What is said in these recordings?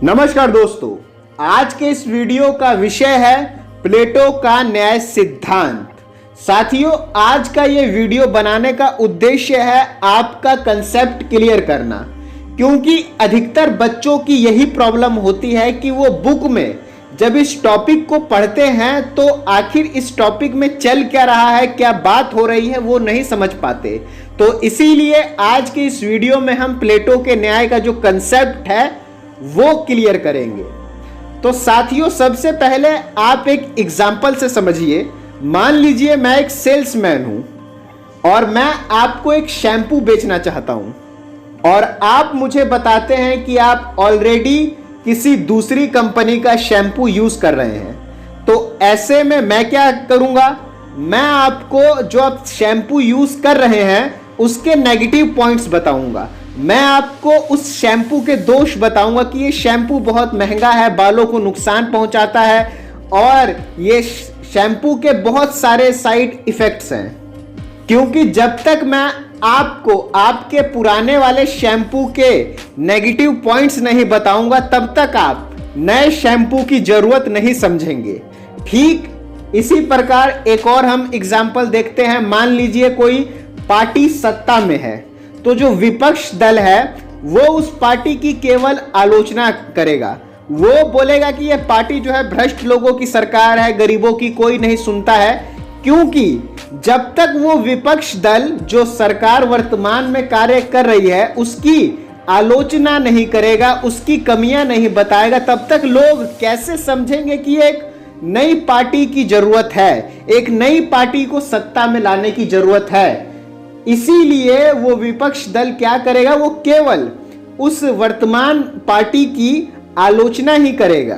नमस्कार दोस्तों, आज के इस वीडियो का विषय है प्लेटो का न्याय सिद्धांत। साथियों, आज का ये वीडियो बनाने का उद्देश्य है आपका कंसेप्ट क्लियर करना, क्योंकि अधिकतर बच्चों की यही प्रॉब्लम होती है कि वो बुक में जब इस टॉपिक को पढ़ते हैं तो आखिर इस टॉपिक में चल क्या रहा है, क्या बात हो रही है, वो नहीं समझ पाते। तो इसीलिए आज के इस वीडियो में हम प्लेटो के न्याय का जो कंसेप्ट है वो क्लियर करेंगे। तो साथियों, सबसे पहले आप एक एग्जाम्पल से समझिए। मान लीजिए मैं एक सेल्समैन हूं और मैं आपको एक शैम्पू बेचना चाहता हूं और आप मुझे बताते हैं कि आप ऑलरेडी किसी दूसरी कंपनी का शैम्पू यूज कर रहे हैं। तो ऐसे में मैं क्या करूंगा, मैं आपको जो आप शैम्पू यूज कर रहे हैं उसके नेगेटिव पॉइंट्स बताऊंगा। मैं आपको उस शैम्पू के दोष बताऊंगा कि ये शैम्पू बहुत महंगा है, बालों को नुकसान पहुंचाता है और ये शैम्पू के बहुत सारे साइड इफेक्ट्स हैं। क्योंकि जब तक मैं आपको आपके पुराने वाले शैम्पू के नेगेटिव पॉइंट्स नहीं बताऊंगा तब तक आप नए शैम्पू की जरूरत नहीं समझेंगे। ठीक इसी प्रकार एक और हम एग्जाम्पल देखते हैं। मान लीजिए कोई पार्टी सत्ता में है, तो जो विपक्ष दल है वो उस पार्टी की केवल आलोचना करेगा। वो बोलेगा कि यह पार्टी जो है भ्रष्ट लोगों की सरकार है, गरीबों की कोई नहीं सुनता है। क्योंकि जब तक वो विपक्ष दल जो सरकार वर्तमान में कार्य कर रही है उसकी आलोचना नहीं करेगा, उसकी कमियां नहीं बताएगा, तब तक लोग कैसे समझेंगे कि एक नई पार्टी की जरूरत है, एक नई पार्टी को सत्ता में लाने की जरूरत है। इसीलिए वो विपक्ष दल क्या करेगा, वो केवल उस वर्तमान पार्टी की आलोचना ही करेगा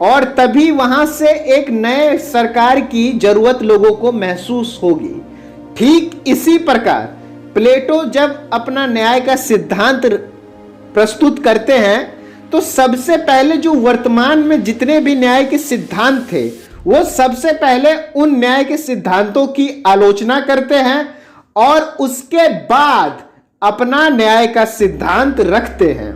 और तभी वहां से एक नए सरकार की जरूरत लोगों को महसूस होगी। ठीक इसी प्रकार प्लेटो जब अपना न्याय का सिद्धांत प्रस्तुत करते हैं तो सबसे पहले जो वर्तमान में जितने भी न्याय के सिद्धांत थे वो सबसे पहले उन न्याय के सिद्धांतों की आलोचना करते हैं और उसके बाद अपना न्याय का सिद्धांत रखते हैं।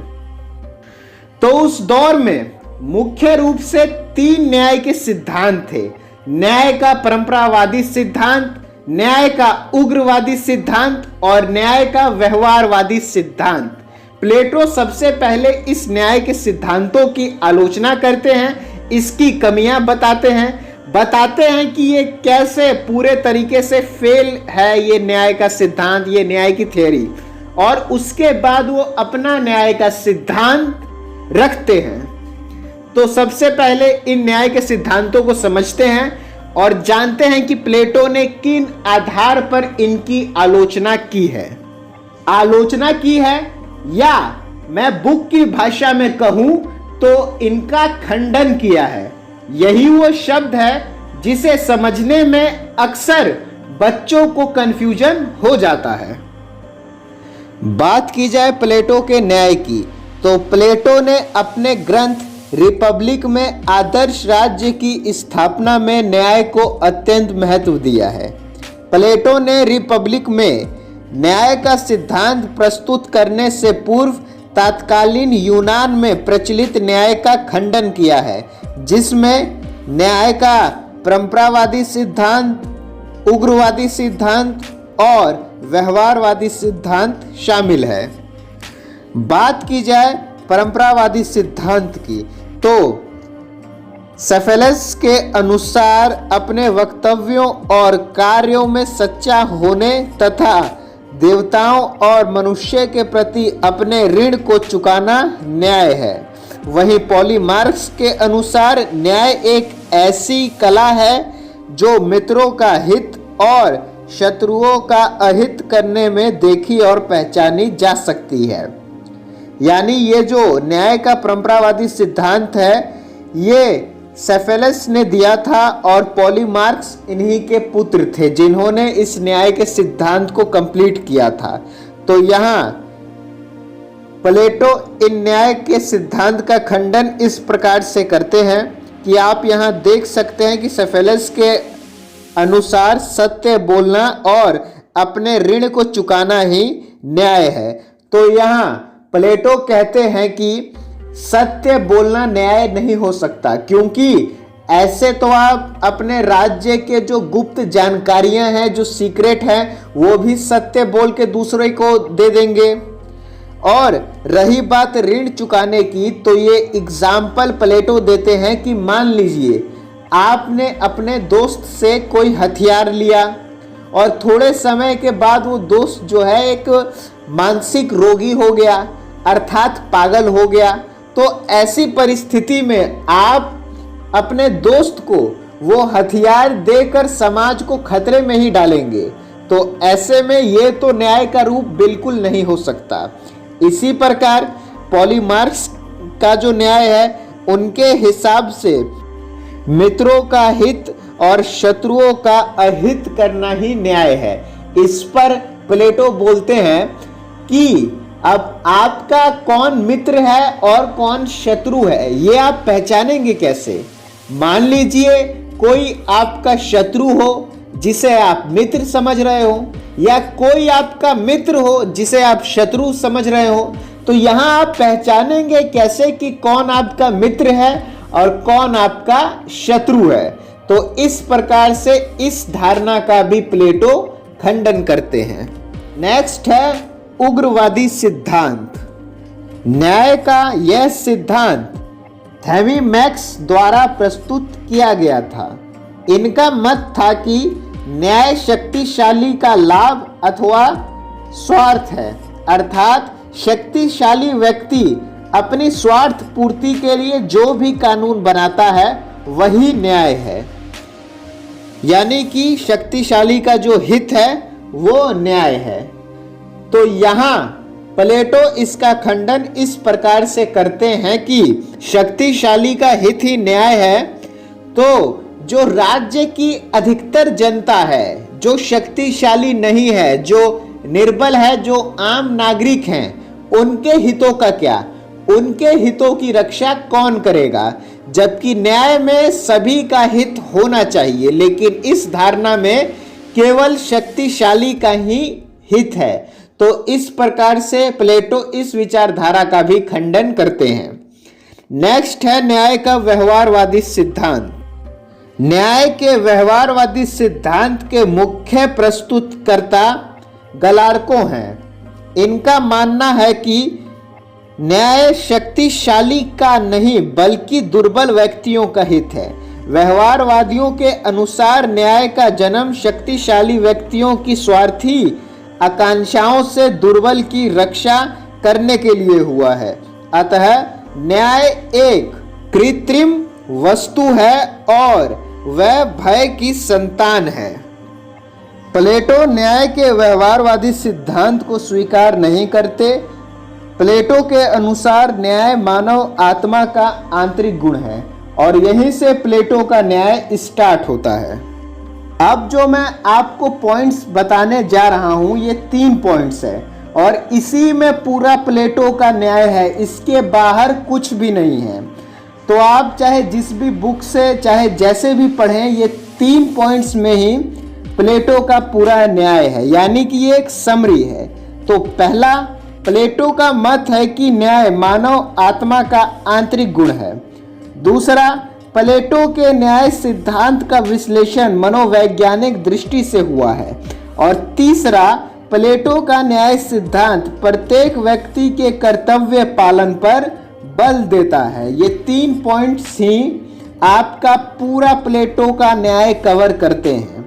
तो उस दौर में मुख्य रूप से 3 न्याय के सिद्धांत थे। न्याय का परंपरावादी सिद्धांत, न्याय का उग्रवादी सिद्धांत और न्याय का व्यवहारवादी सिद्धांत। प्लेटो सबसे पहले इस न्याय के सिद्धांतों की आलोचना करते हैं, इसकी कमियां बताते हैं कि ये कैसे पूरे तरीके से फेल है, ये न्याय का सिद्धांत, ये न्याय की थ्योरी। और उसके बाद वो अपना न्याय का सिद्धांत रखते हैं। तो सबसे पहले इन न्याय के सिद्धांतों को समझते हैं और जानते हैं कि प्लेटो ने किन आधार पर इनकी आलोचना की है। आलोचना की है, या मैं बुक की भाषा में कहूं तो इनका खंडन किया है। यही वो शब्द है जिसे समझने में अक्सर बच्चों को कंफ्यूजन हो जाता है। बात की जाए प्लेटो के न्याय की, तो प्लेटो ने अपने ग्रंथ रिपब्लिक में आदर्श राज्य की स्थापना में न्याय को अत्यंत महत्व दिया है। प्लेटो ने रिपब्लिक में न्याय का सिद्धांत प्रस्तुत करने से पूर्व तत्कालीन यूनान में प्रचलित न्याय का खंडन किया है, जिसमें न्याय का परंपरावादी सिद्धांत, उग्रवादी सिद्धांत और व्यवहारवादी सिद्धांत शामिल है। बात की जाए परंपरावादी सिद्धांत की, तो सेफेलस के अनुसार अपने वक्तव्यों और कार्यों में सच्चा होने तथा देवताओं और मनुष्य के प्रति अपने ऋण को चुकाना न्याय है। वहीं पॉलीमार्क्स के अनुसार न्याय एक ऐसी कला है जो मित्रों का हित और शत्रुओं का अहित करने में देखी और पहचानी जा सकती है। यानी ये जो न्याय का परंपरावादी सिद्धांत है ये सेफेलस ने दिया था और पॉलीमार्क्स इन्हीं के पुत्र थे जिन्होंने इस न्याय के सिद्धांत को कंप्लीट किया था। तो यहाँ प्लेटो इन न्याय के सिद्धांत का खंडन इस प्रकार से करते हैं कि आप यहाँ देख सकते हैं कि सेफेलस के अनुसार सत्य बोलना और अपने ऋण को चुकाना ही न्याय है। तो यहाँ प्लेटो कहते हैं कि सत्य बोलना न्याय नहीं हो सकता, क्योंकि ऐसे तो आप अपने राज्य के जो गुप्त जानकारियां हैं, जो सीक्रेट हैं, वो भी सत्य बोल के दूसरे को दे देंगे। और रही बात ऋण चुकाने की, तो ये एग्जाम्पल प्लेटो देते हैं कि मान लीजिए आपने अपने दोस्त से कोई हथियार लिया और थोड़े समय के बाद वो दोस्त जो है एक मानसिक रोगी हो गया, अर्थात पागल हो गया। तो ऐसी परिस्थिति में आप अपने दोस्त को वो हथियार देकर समाज को खतरे में ही डालेंगे। तो ऐसे में ये तो न्याय का रूप बिल्कुल नहीं हो सकता। इसी प्रकार पॉलीमार्क्स का जो न्याय है, उनके हिसाब से मित्रों का हित और शत्रुओं का अहित करना ही न्याय है। इस पर प्लेटो बोलते हैं कि अब आपका कौन मित्र है और कौन शत्रु है, ये आप पहचानेंगे कैसे? मान लीजिए कोई आपका शत्रु हो जिसे आप मित्र समझ रहे हो, या कोई आपका मित्र हो जिसे आप शत्रु समझ रहे हो, तो यहां आप पहचानेंगे कैसे कि कौन आपका मित्र है और कौन आपका शत्रु है? तो इस प्रकार से इस धारणा का भी प्लेटो खंडन करते हैं। नेक्स्ट है उग्रवादी सिद्धांत। न्याय का यह सिद्धांत थैमीमैक्स द्वारा प्रस्तुत किया गया था। इनका मत था कि न्याय शक्तिशाली का लाभ अथवा स्वार्थ है, अर्थात शक्तिशाली व्यक्ति अपनी स्वार्थ पूर्ति के लिए जो भी कानून बनाता है वही न्याय है, यानी कि शक्तिशाली का जो हित है वो न्याय है। तो यहाँ प्लेटो इसका खंडन इस प्रकार से करते हैं कि शक्तिशाली का हित ही न्याय है। तो जो राज्य की अधिकतर जनता है, जो शक्तिशाली नहीं है, जो निर्बल है, जो आम नागरिक हैं, उनके हितों का क्या? उनके हितों की रक्षा कौन करेगा? जबकि न्याय में सभी का हित होना चाहिए, लेकिन इस धारणा में केवल शक्तिशाली का ही हित है। तो इस प्रकार से प्लेटो इस विचारधारा का भी खंडन करते हैं। नेक्स्ट है न्याय का व्यवहारवादी सिद्धांत। न्याय के व्यवहारवादी सिद्धांत के मुख्य प्रस्तुतकर्ता गलार्को हैं। इनका मानना है कि न्याय शक्तिशाली का नहीं बल्कि दुर्बल व्यक्तियों का हित है। व्यवहारवादियों के अनुसार न्याय का जन्म शक्तिशाली व्यक्तियों की स्वार्थी आकांक्षाओं से दुर्बल की रक्षा करने के लिए हुआ है। अतः न्याय एक कृत्रिम वस्तु है और वह भय की संतान है। प्लेटो न्याय के व्यवहारवादी सिद्धांत को स्वीकार नहीं करते। प्लेटो के अनुसार न्याय मानव आत्मा का आंतरिक गुण है और यहीं से प्लेटो का न्याय स्टार्ट होता है। अब जो मैं आपको पॉइंट्स बताने जा रहा हूं, ये 3 पॉइंट्स है और इसी में पूरा प्लेटो का न्याय है, इसके बाहर कुछ भी नहीं है। तो आप चाहे जिस भी बुक से चाहे जैसे भी पढ़ें, ये 3 पॉइंट्स में ही प्लेटो का पूरा न्याय है, यानी कि ये एक समरी है। तो पहला, प्लेटो का मत है कि न्याय मानव आत्मा का आंतरिक गुण है। दूसरा, प्लेटो के न्याय सिद्धांत का विश्लेषण मनोवैज्ञानिक दृष्टि से हुआ है। और तीसरा, प्लेटो का न्याय सिद्धांत प्रत्येक व्यक्ति के कर्तव्य पालन पर बल देता है। ये 3 पॉइंट्स ही आपका पूरा प्लेटो का न्याय कवर करते हैं।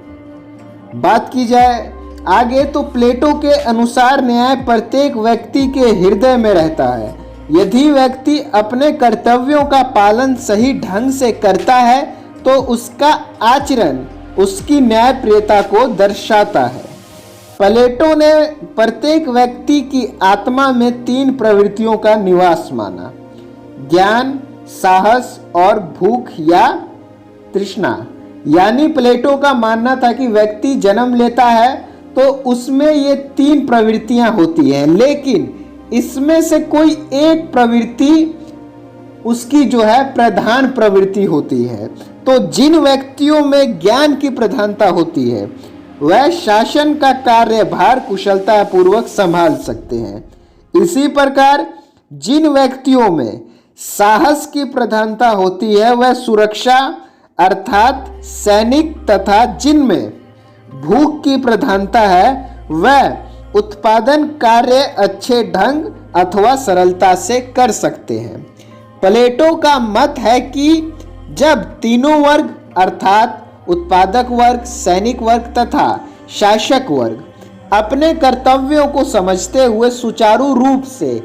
बात की जाए आगे, तो प्लेटो के अनुसार न्याय प्रत्येक व्यक्ति के हृदय में रहता है। यदि व्यक्ति अपने कर्तव्यों का पालन सही ढंग से करता है तो उसका आचरण उसकी न्यायप्रियता को दर्शाता है। प्लेटो ने प्रत्येक व्यक्ति की आत्मा में 3 प्रवृत्तियों का निवास माना: ज्ञान, साहस और भूख या तृष्णा। यानी प्लेटो का मानना था कि व्यक्ति जन्म लेता है तो उसमें ये 3 प्रवृत्तियां होती हैं, लेकिन इसमें से कोई एक प्रवृत्ति उसकी जो है प्रधान प्रवृत्ति होती है। तो जिन व्यक्तियों में ज्ञान की प्रधानता होती है वह शासन का कार्यभार कुशलतापूर्वक संभाल सकते हैं। इसी प्रकार जिन व्यक्तियों में साहस की प्रधानता होती है वह सुरक्षा अर्थात सैनिक तथा जिनमें भूख की प्रधानता है वह उत्पादन कार्य अच्छे ढंग अथवा सरलता से कर सकते हैं। प्लेटो का मत है कि जब तीनों वर्ग अर्थात उत्पादक वर्ग, सैनिक वर्ग तथा शासक वर्ग अपने कर्तव्यों को समझते हुए सुचारू रूप से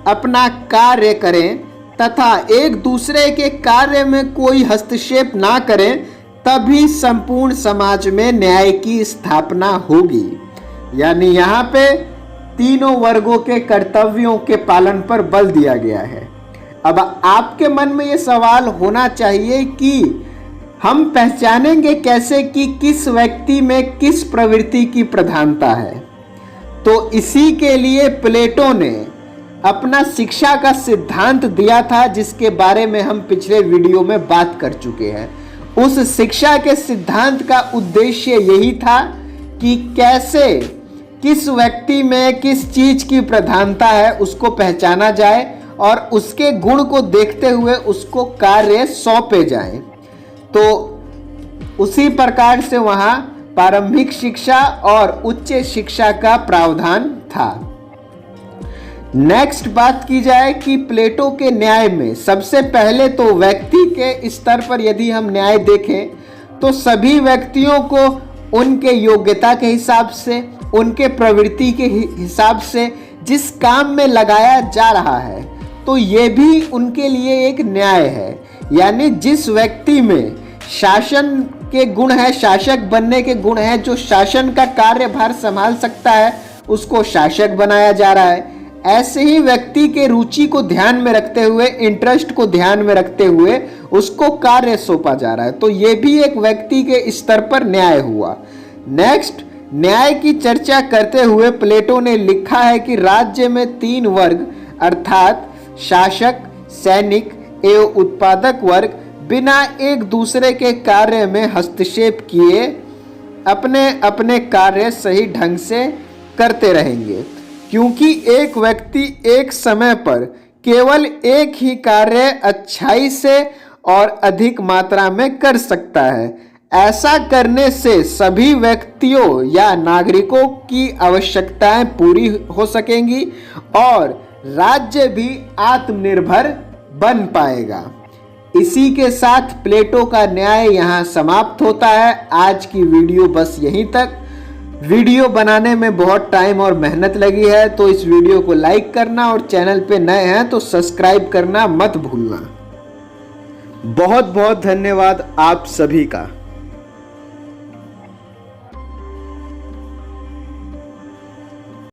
अपना कार्य करें तथा एक दूसरे के कार्य में कोई हस्तक्षेप ना करें, तभी संपूर्ण समाज में न्याय की स्थापना होगी। यानी यहाँ पे तीनों वर्गों के कर्तव्यों के पालन पर बल दिया गया है। अब आपके मन में ये सवाल होना चाहिए कि हम पहचानेंगे कैसे कि किस व्यक्ति में किस प्रवृत्ति की प्रधानता है। तो इसी के लिए प्लेटो ने अपना शिक्षा का सिद्धांत दिया था, जिसके बारे में हम पिछले वीडियो में बात कर चुके हैं। उस शिक्षा के सिद्धांत का उद्देश्य यही था कि कैसे किस व्यक्ति में किस चीज की प्रधानता है उसको पहचाना जाए और उसके गुण को देखते हुए उसको कार्य सौंपे जाए। तो उसी प्रकार से वहाँ प्रारंभिक शिक्षा और उच्च शिक्षा का प्रावधान था। नेक्स्ट बात की जाए कि प्लेटो के न्याय में सबसे पहले तो व्यक्ति के स्तर पर यदि हम न्याय देखें तो सभी व्यक्तियों को उनके योग्यता के हिसाब से, उनके प्रवृत्ति के हिसाब से जिस काम में लगाया जा रहा है तो ये भी उनके लिए एक न्याय है। यानी जिस व्यक्ति में शासन के गुण है, शासक बनने के गुण है, जो शासन का कार्यभार संभाल सकता है, उसको शासक बनाया जा रहा है। ऐसे ही व्यक्ति के रुचि को ध्यान में रखते हुए, इंटरेस्ट को ध्यान में रखते हुए उसको कार्य सौंपा जा रहा है। तो ये भी एक व्यक्ति के स्तर पर न्याय हुआ। नेक्स्ट, न्याय की चर्चा करते हुए प्लेटो ने लिखा है कि राज्य में तीन वर्ग अर्थात शासक, सैनिक एवं उत्पादक वर्ग बिना एक दूसरे के कार्य में हस्तक्षेप किए अपने अपने कार्य सही ढंग से करते रहेंगे, क्योंकि एक व्यक्ति एक समय पर केवल एक ही कार्य अच्छाई से और अधिक मात्रा में कर सकता है। ऐसा करने से सभी व्यक्तियों या नागरिकों की आवश्यकताएं पूरी हो सकेंगी और राज्य भी आत्मनिर्भर बन पाएगा। इसी के साथ प्लेटो का न्याय यहाँ समाप्त होता है। आज की वीडियो बस यहीं तक। वीडियो बनाने में बहुत टाइम और मेहनत लगी है, तो इस वीडियो को लाइक करना और चैनल पे नए हैं तो सब्सक्राइब करना मत भूलना। बहुत बहुत धन्यवाद आप सभी का।